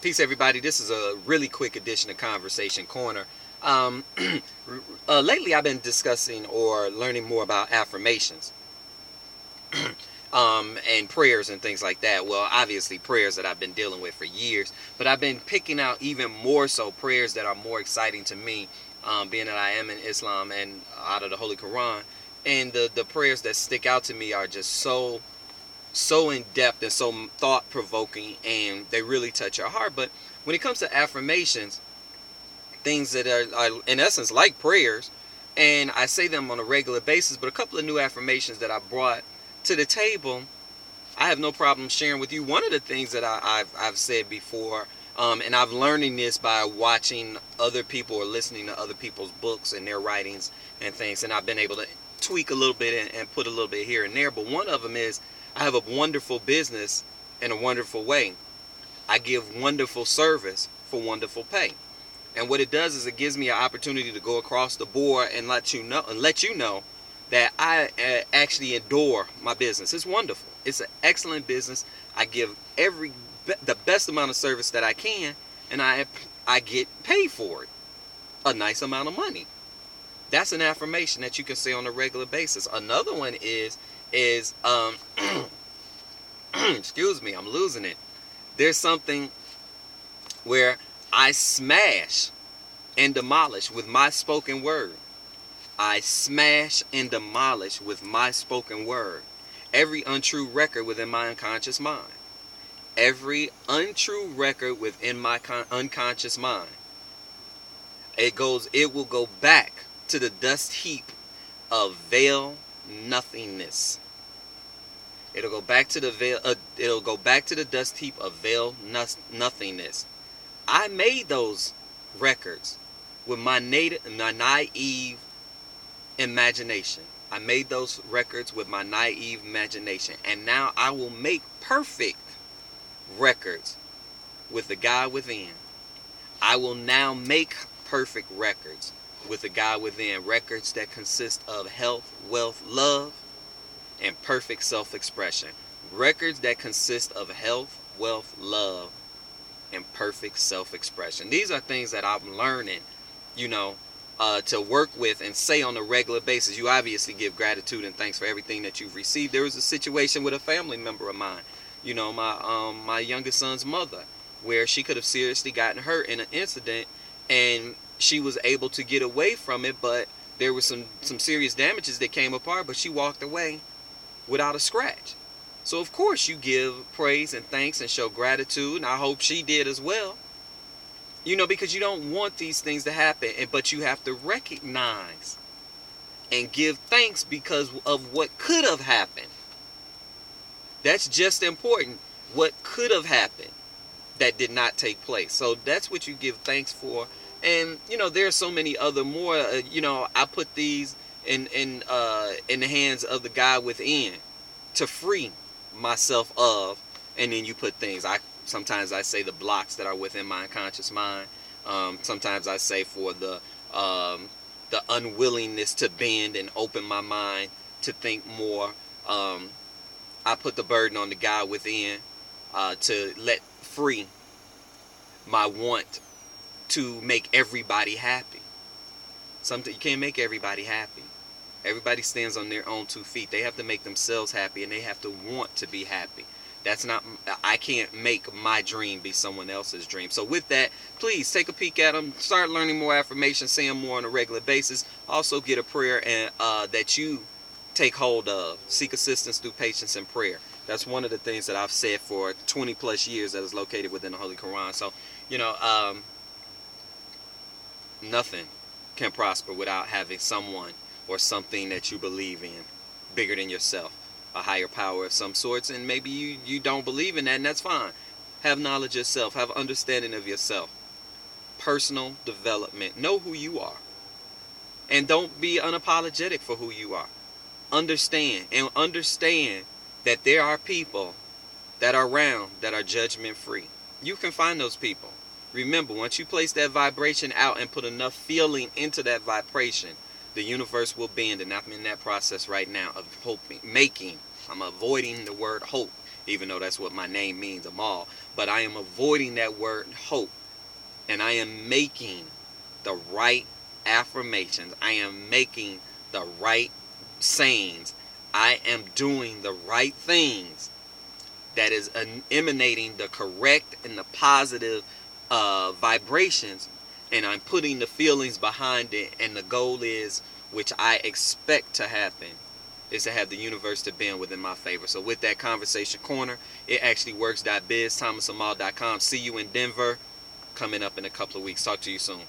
Peace, everybody. This is a really quick edition of Conversation Corner. Um, Lately, I've been discussing or learning more about affirmations and prayers and things like that. Well, obviously, prayers that I've been dealing with for years, but I've been picking out even more so prayers that are more exciting to me, being that I am in Islam and out of the Holy Quran. And the prayers that stick out to me are just so in depth and so thought provoking, and they really touch your heart. But when it comes to affirmations, things that are in essence like prayers, and I say them on a regular basis, but a couple of new affirmations that I brought to the table, I have no problem sharing with you. One of the things that I've said before, and I've learning this by watching other people or listening to other people's books and their writings and things, and I've been able to tweak a little bit and put a little bit here and there. But one of them is, I have a wonderful business in a wonderful way. I give wonderful service for wonderful pay. And what it does is it gives me an opportunity to go across the board and let you know that I actually adore my business. It's wonderful. It's an excellent business. I give the best amount of service that I can, and I get paid for it. A nice amount of money. That's an affirmation that you can say on a regular basis. Another one is excuse me, I'm losing it. There's something where I smash and demolish with my spoken word. I smash and demolish with my spoken word every untrue record within my unconscious mind. Every untrue record within my unconscious mind. It will go back to the dust heap of veil nothingness. It'll go back to the dust heap of veil nothingness. I made those records with my naive imagination. I made those records with my naive imagination, and now I will make perfect records with the God within. I will now make perfect records with the God within. Records that consist of health, wealth, love, and perfect self-expression. Records that consist of health, wealth, love, and perfect self-expression. These are things that I'm learning, to work with and say on a regular basis. You obviously give gratitude and thanks for everything that you've received. There was a situation with a family member of mine, my youngest son's mother, where she could have seriously gotten hurt in an incident, and she was able to get away from it, but there was some serious damages that came apart, but she walked away without a scratch. So of course you give praise and thanks and show gratitude, and I hope she did as well. Because you don't want these things to happen, but you have to recognize and give thanks because of what could have happened. That's just important. What could have happened that did not take place. So that's what you give thanks for. And there are so many other more. I put these in the hands of the God within to free myself of. And then you put things. Sometimes I say the blocks that are within my unconscious mind. Sometimes I say for the unwillingness to bend and open my mind to think more. I put the burden on the God within to let free my want to make everybody happy. You can't make everybody happy. Everybody stands on their own 2 feet. They have to make themselves happy, and they have to want to be happy. I can't make my dream be someone else's dream. So with that, please take a peek at them. Start learning more affirmations, say them more on a regular basis. Also get a prayer that you take hold of. Seek assistance through patience and prayer. That's one of the things that I've said for 20 plus years that is located within the Holy Quran. So, nothing can prosper without having someone or something that you believe in bigger than yourself. A higher power of some sorts, and maybe you don't believe in that, and that's fine. Have knowledge of yourself. Have understanding of yourself. Personal development. Know who you are. And don't be unapologetic for who you are. Understand that there are people that are around that are judgment free. You can find those people. Remember, once you place that vibration out and put enough feeling into that vibration, the universe will bend, and I'm in that process right now of making. I'm avoiding the word hope even though that's what my name means, Amal. But I am avoiding that word hope, and I am making the right affirmations. I am making the right sayings. I am doing the right things that is emanating the correct and the positive vibrations, and I'm putting the feelings behind it, and the goal is, which I expect to happen, is to have the universe to bend within my favor. So with that conversation corner, it actually works.biz, thomasamal.com. See you in Denver coming up in a couple of weeks. Talk to you soon.